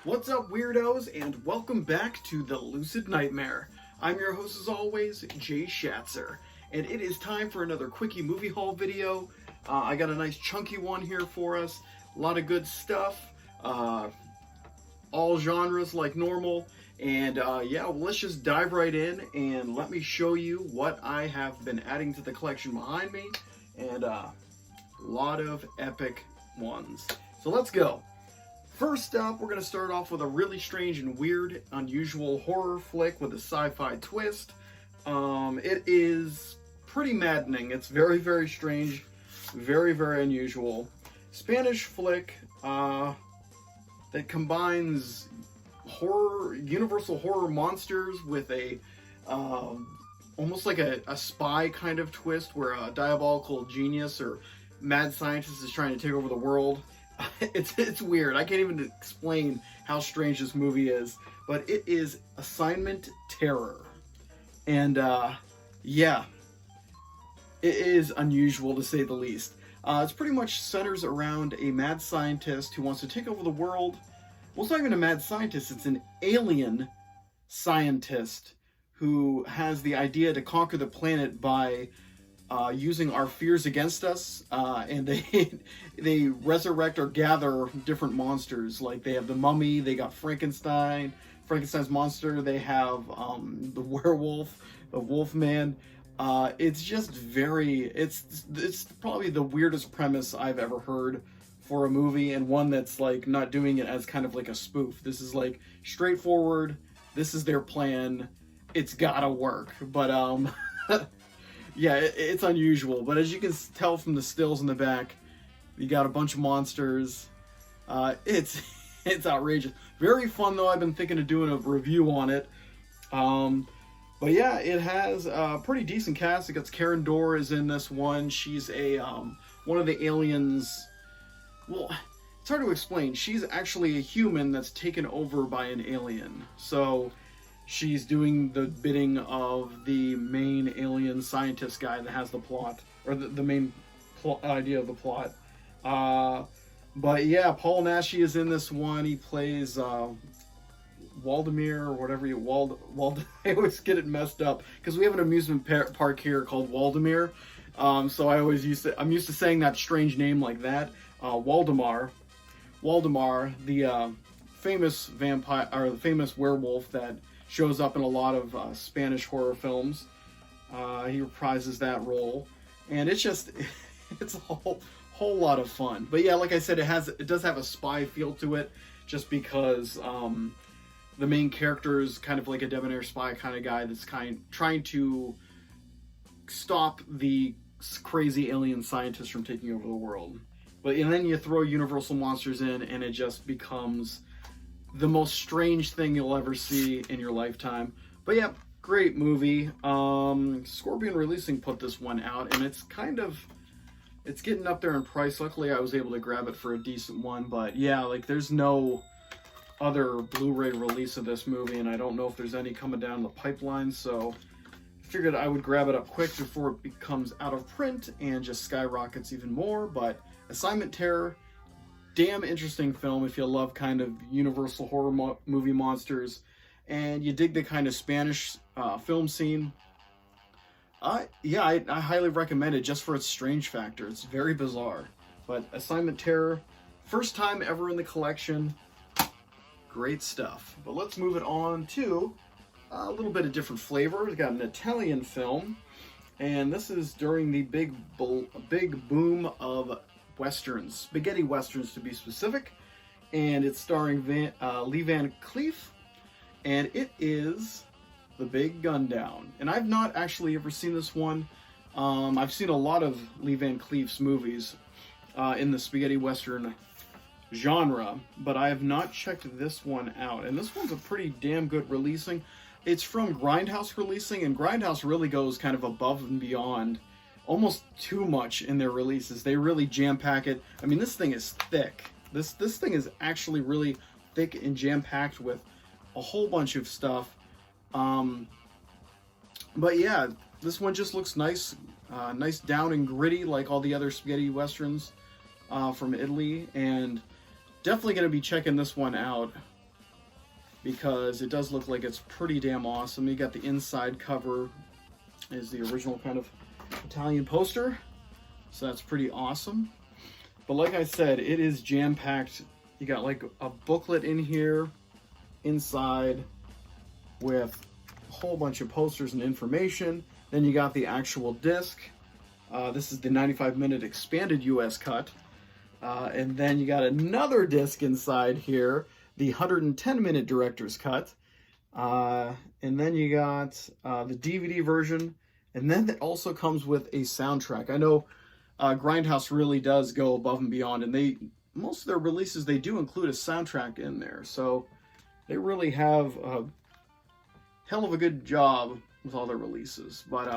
What's up, weirdos, and welcome back to the Lucid Nightmare. I'm your host, as always, Jay Schatzer, and it is time for another Quickie movie haul video. I got a nice chunky one here for us, a lot of good stuff, all genres like normal, and yeah, well, let's just dive right in and let me show you what I have been adding to the collection behind me, and a lot of epic ones. So let's go. First up, we're going to start off with a really strange and weird, unusual horror flick with a sci-fi twist. It is pretty maddening. It's very, very strange, very, very unusual. Spanish flick that combines horror, universal horror monsters with a almost like a spy kind of twist where a diabolical genius or mad scientist is trying to take over the world. It's weird. I can't even explain how strange this movie is, but it is Assignment Terror. And yeah, it is unusual to say the least. It's pretty much centers around a mad scientist who wants to take over the world. Well, it's not even a mad scientist, it's an alien scientist who has the idea to conquer the planet by using our fears against us, and they resurrect or gather different monsters. Like they have the mummy, they got Frankenstein's monster, they have the werewolf, the Wolfman. It's just it's probably the weirdest premise I've ever heard for a movie, and one that's like not doing it as kind of like a spoof. This is like straightforward. This is their plan. It's gotta work, but yeah, it's unusual, but as you can tell from the stills in the back, you got a bunch of monsters. It's outrageous. Very fun, though. I've been thinking of doing a review on it. But yeah, it has a pretty decent cast. It got Karen Dorr is in this one. She's a one of the aliens. Well, it's hard to explain. She's actually a human that's taken over by an alien. So she's doing the bidding of the main alien scientist guy that has the plot, or the main idea of the plot. But yeah, Paul Naschy is in this one. He plays Waldemir, or whatever I always get it messed up, because we have an amusement park here called Waldemir. So I'm used to saying that strange name like that. Waldemar, the famous vampire, or the famous werewolf that shows up in a lot of Spanish horror films. He reprises that role, and it's a whole lot of fun. But yeah, like I said, it does have a spy feel to it, just because the main character is kind of like a debonair spy kind of guy that's trying to stop the crazy alien scientist from taking over the world. And then you throw universal monsters in, and it just becomes the most strange thing you'll ever see in your lifetime. But yeah, great movie. Scorpion Releasing put this one out, and it's getting up there in price. Luckily, I was able to grab it for a decent one. But yeah, like there's no other Blu-ray release of this movie, and I don't know if there's any coming down the pipeline, so I figured I would grab it up quick before it becomes out of print and just skyrockets even more. But Assignment Terror, damn interesting film if you love kind of universal horror movie monsters and you dig the kind of Spanish film scene. Yeah, I highly recommend it just for its strange factor. It's very bizarre. But Assignment Terror, first time ever in the collection. Great stuff. But let's move it on to a little bit of different flavor. We've got an Italian film, and this is during the big boom of westerns, spaghetti westerns to be specific, and it's starring Lee Van Cleef, and it is The Big Gundown. And I've not actually ever seen this one. I've seen a lot of Lee Van Cleef's movies in the spaghetti western genre, but I have not checked this one out, and this one's a pretty damn good releasing. It's from Grindhouse Releasing, and Grindhouse really goes kind of above and beyond, almost too much in their releases. They really jam-pack it. I mean, this thing is thick. This thing is actually really thick and jam-packed with a whole bunch of stuff. But yeah, this one just looks nice, nice down and gritty like all the other spaghetti westerns from Italy, and definitely going to be checking this one out. because it does look like it's pretty damn awesome. You got the inside cover is the original kind of Italian poster, so that's pretty awesome. But like I said, it is jam-packed. You got like a booklet in here inside with a whole bunch of posters and information. Then you got the actual disc. This is the 95-minute expanded US cut. And then you got another disc inside here, the 110-minute director's cut. And then you got the DVD version. And then it also comes with a soundtrack. I know Grindhouse really does go above and beyond, and most of their releases, they do include a soundtrack in there. So they really have a hell of a good job with all their releases. But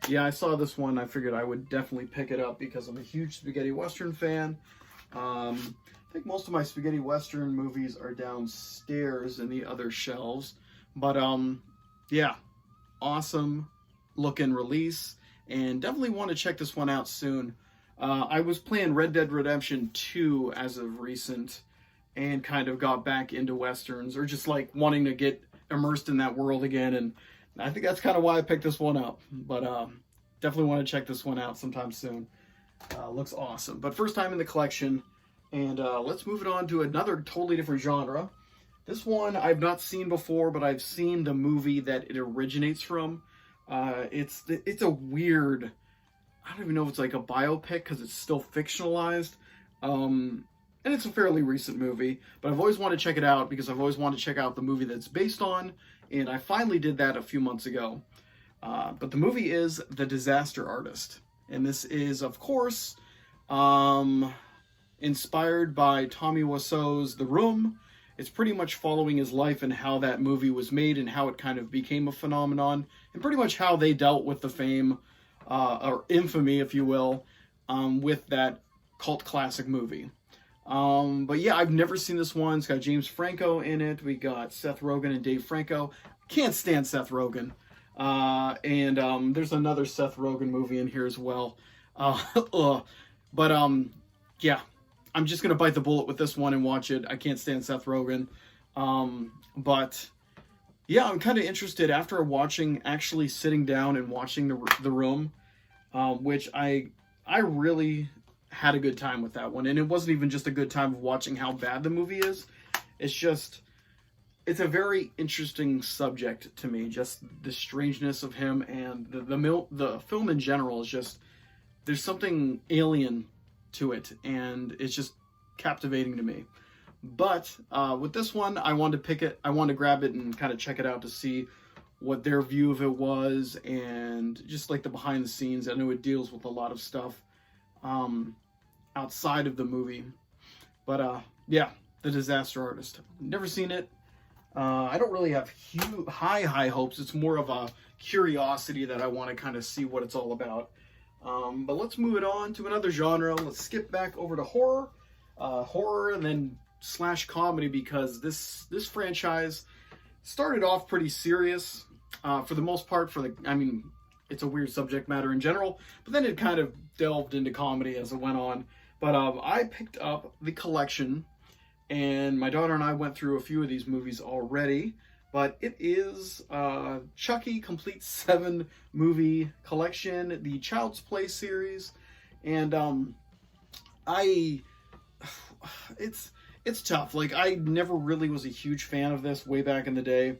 yeah, I saw this one. I figured I would definitely pick it up because I'm a huge spaghetti western fan. I think most of my spaghetti western movies are downstairs in the other shelves. But yeah, awesome looking release, and definitely want to check this one out soon. I was playing Red Dead Redemption 2 as of recent, and kind of got back into westerns, or just like wanting to get immersed in that world again, and I think that's kind of why I picked this one up. But definitely want to check this one out sometime soon. Looks awesome. But first time in the collection, and let's move it on to another totally different genre. This one I've not seen before, but I've seen the movie that it originates from. It's a weird, I don't even know if it's like a biopic because it's still fictionalized. And it's a fairly recent movie, but I've always wanted to check it out because I've always wanted to check out the movie that's based on, and I finally did that a few months ago. But the movie is The Disaster Artist, and this is, of course, inspired by Tommy Wiseau's The Room. It's pretty much following his life and how that movie was made and how it kind of became a phenomenon, and pretty much how they dealt with the fame, or infamy, if you will, with that cult classic movie. But yeah, I've never seen this one. It's got James Franco in it. We got Seth Rogen and Dave Franco. Can't stand Seth Rogen. And there's another Seth Rogen movie in here as well. But yeah, I'm just gonna bite the bullet with this one and watch it. I can't stand Seth Rogen. But yeah, I'm kind of interested after actually sitting down and watching The Room, which I really had a good time with that one. And it wasn't even just a good time of watching how bad the movie is. It's a very interesting subject to me. Just the strangeness of him, and the film in general is just, there's something alien to it, and it's just captivating to me. But with this one, I wanted to grab it and kind of check it out to see what their view of it was, and just like the behind the scenes. I know it deals with a lot of stuff outside of the movie. But yeah, The Disaster Artist. Never seen it. I don't really have high hopes. It's more of a curiosity that I want to kind of see what it's all about. But let's move it on to another genre. Let's skip back over to horror. Horror and then / comedy, because this franchise started off pretty serious for the most part. It's a weird subject matter in general, but then it kind of delved into comedy as it went on. But I picked up the collection, and my daughter and I went through a few of these movies already. But it is Chucky Complete 7 movie collection, the Child's Play series, and it's tough. Like, I never really was a huge fan of this way back in the day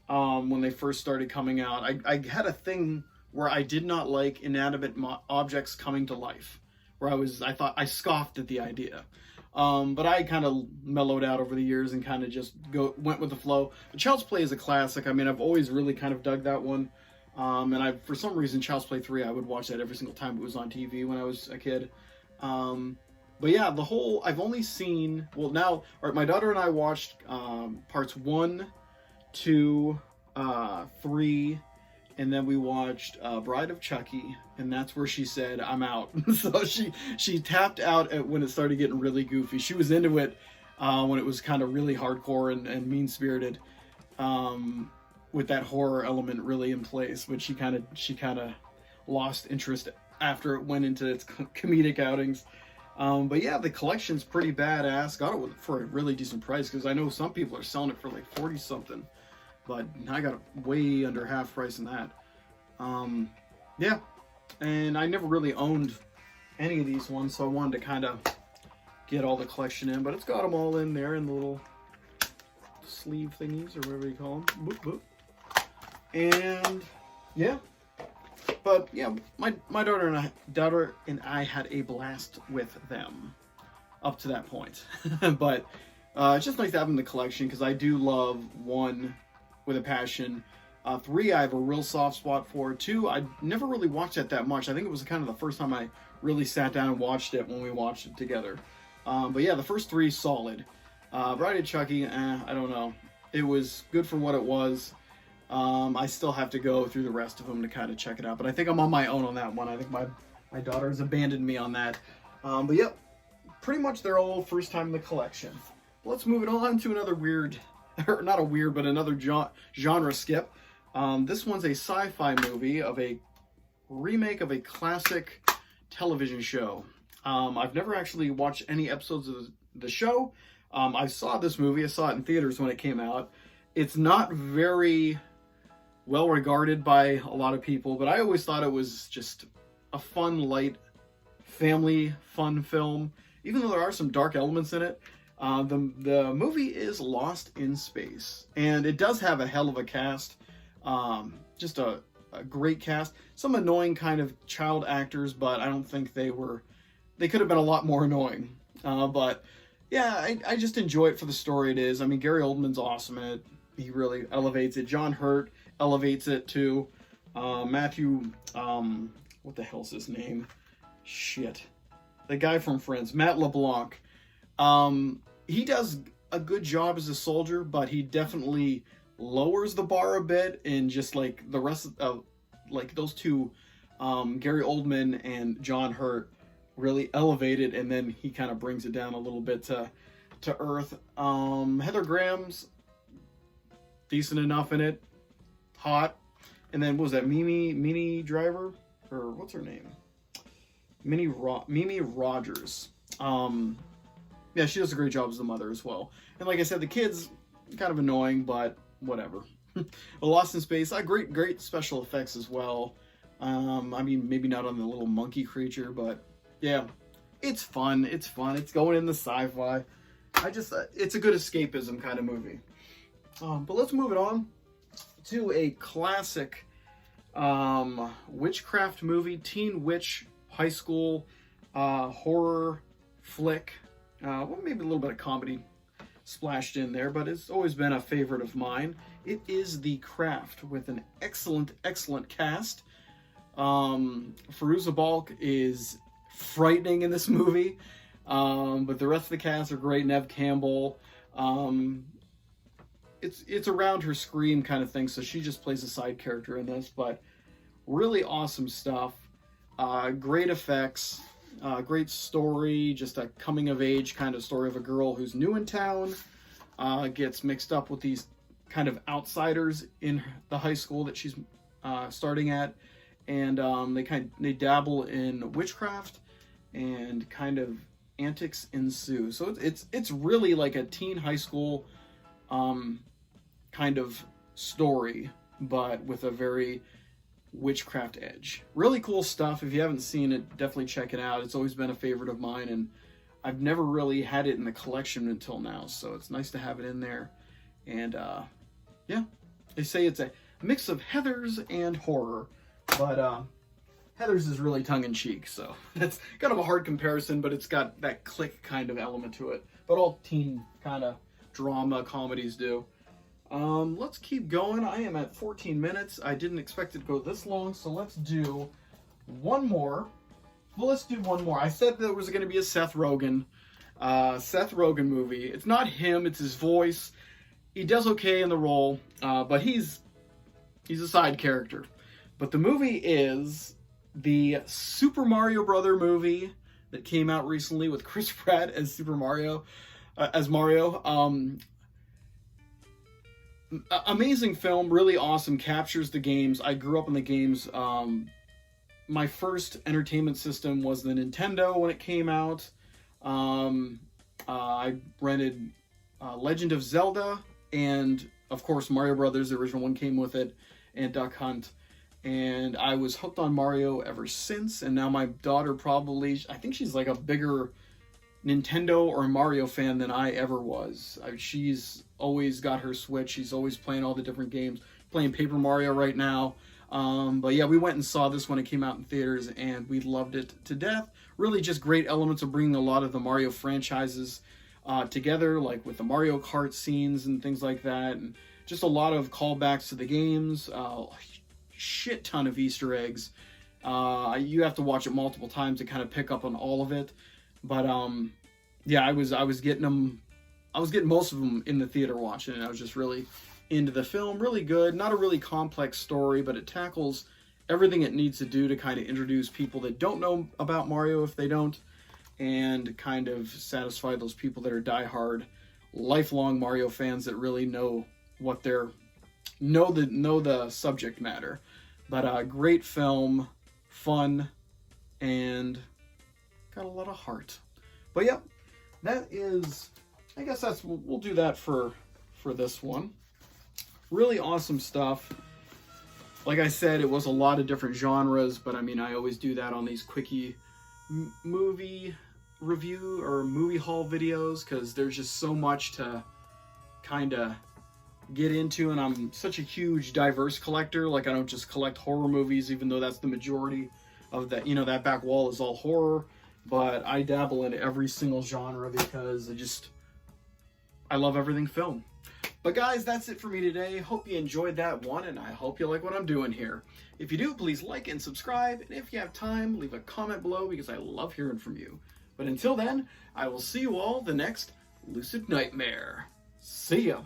when they first started coming out. I had a thing where I did not like inanimate objects coming to life, where I scoffed at the idea. But I kind of mellowed out over the years and kind of just went with the flow. But Child's Play is a classic. I mean, I've always really kind of dug that one. And for some reason, Child's Play 3, I would watch that every single time it was on TV when I was a kid. But yeah, I've only seen, well now, all right, my daughter and I watched parts 1, 2, 3, and then we watched Bride of Chucky, and that's where she said, I'm out. So she tapped out when it started getting really goofy. She was into it when it was kind of really hardcore and mean-spirited, with that horror element really in place, but she kind of lost interest after it went into its comedic outings. But yeah, the collection's pretty badass. Got it for a really decent price because I know some people are selling it for like 40 something, but I got it way under half price in that. Yeah, and I never really owned any of these ones, so I wanted to kind of get all the collection in. But it's got them all in there in the little sleeve thingies or whatever you call them. Boop, boop. And yeah. But yeah, my daughter and I had a blast with them up to that point. But it's just nice to have them in the collection because I do love 1 with a passion. 3 I have a real soft spot for. 2 I never really watched it that much. I think it was kind of the first time I really sat down and watched it when we watched it together. But yeah, the first 3 solid. Bride of Chucky, I don't know. It was good for what it was. I still have to go through the rest of them to kind of check it out, but I think I'm on my own on that one. I think my daughter's abandoned me on that. But yep, pretty much they're all first time in the collection. Let's move it on to another weird, or not a weird, but another genre skip. This one's a sci-fi movie of a remake of a classic television show. I've never actually watched any episodes of the show. I saw this movie. I saw it in theaters when it came out. It's not very well regarded by a lot of people, but I always thought it was just a fun, light, family fun film. Even though there are some dark elements in it, the movie is Lost in Space, and it does have a hell of a cast. Just a great cast. Some annoying kind of child actors, but I don't think they could have been a lot more annoying. But yeah, I just enjoy it for the story it is. I mean, Gary Oldman's awesome in it. He really elevates it. John Hurt elevates it too. Matthew, what the hell's his name? Shit. The guy from Friends, Matt LeBlanc. He does a good job as a soldier, but he definitely lowers the bar a bit, and just like the rest of like those two, Gary Oldman and John Hurt really elevate it, and then he kind of brings it down a little bit to earth. Heather Graham's decent enough in it, hot. And then what was that, Mimi Driver, or what's her name? Mimi Rogers. Yeah, she does a great job as the mother as well. And like I said, the kids kind of annoying, but whatever. Lost in Space, great special effects as well. I mean, maybe not on the little monkey creature, but yeah, it's fun. It's going in the sci-fi. It's a good escapism kind of movie. But let's move it on to a classic witchcraft movie, teen witch high school horror flick. Well, maybe a little bit of comedy splashed in there, but it's always been a favorite of mine. It is The Craft, with an excellent cast. Fairuza Balk is frightening in this movie, but the rest of the cast are great. Nev Campbell, it's around her scream kind of thing, so she just plays a side character in this, but really awesome stuff. Great effects, great story, just a coming of age kind of story of a girl who's new in town, gets mixed up with these kind of outsiders in the high school that she's starting at, and they dabble in witchcraft, and kind of antics ensue. So it's really like a teen high school kind of story, but with a very witchcraft edge. Really cool stuff. If you haven't seen it, definitely check it out. It's always been a favorite of mine, and I've never really had it in the collection until now, so it's nice to have it in there. And yeah, they say it's a mix of Heathers and horror, but Heathers is really tongue-in-cheek, so that's kind of a hard comparison, but it's got that click kind of element to it. But all teen kind of drama comedies do. Let's keep going. I am at 14 minutes. I didn't expect it to go this long, so let's do one more. Well, let's do one more. I said there was going to be a Seth Rogen movie. It's not him, it's his voice. He does okay in the role, but he's a side character. But the movie is the Super Mario Brother movie that came out recently with Chris Pratt as Mario. Amazing film, really awesome, captures the games. I grew up in the games. My first entertainment system was the Nintendo when it came out. I rented Legend of Zelda, and of course Mario Brothers, the original one came with it, and Duck Hunt. And I was hooked on Mario ever since, and now my daughter probably, I think she's like a bigger Nintendo or Mario fan than I ever was. She's always got her Switch, she's always playing all the different games, playing Paper Mario right now. But yeah, we went and saw this when it came out in theaters, and we loved it to death. Really just great elements of bringing a lot of the Mario franchises together, like with the Mario Kart scenes and things like that, and just a lot of callbacks to the games, shit ton of Easter eggs. You have to watch it multiple times to kind of pick up on all of it. But yeah, I was getting them. I was getting most of them in the theater watching it. I was just really into the film. Really good. Not a really complex story, but it tackles everything it needs to do to kind of introduce people that don't know about Mario, if they don't, and kind of satisfy those people that are diehard, lifelong Mario fans that really know what they're know the subject matter. But great film, fun, and got a lot of heart. But yep, that is, I guess that's, we'll do that for this one. Really awesome stuff. Like I said, it was a lot of different genres, but I mean, I always do that on these Quickie movie review or movie haul videos, because there's just so much to kind of get into, and I'm such a huge diverse collector. Like, I don't just collect horror movies, even though that's the majority of that, you know, that back wall is all horror, but I dabble in every single genre because I love everything film. But guys, that's it for me today. Hope you enjoyed that one, and I hope you like what I'm doing here. If you do, please like and subscribe, and if you have time, leave a comment below, because I love hearing from you. But until then, I will see you all the next Lucid Nightmare. See ya!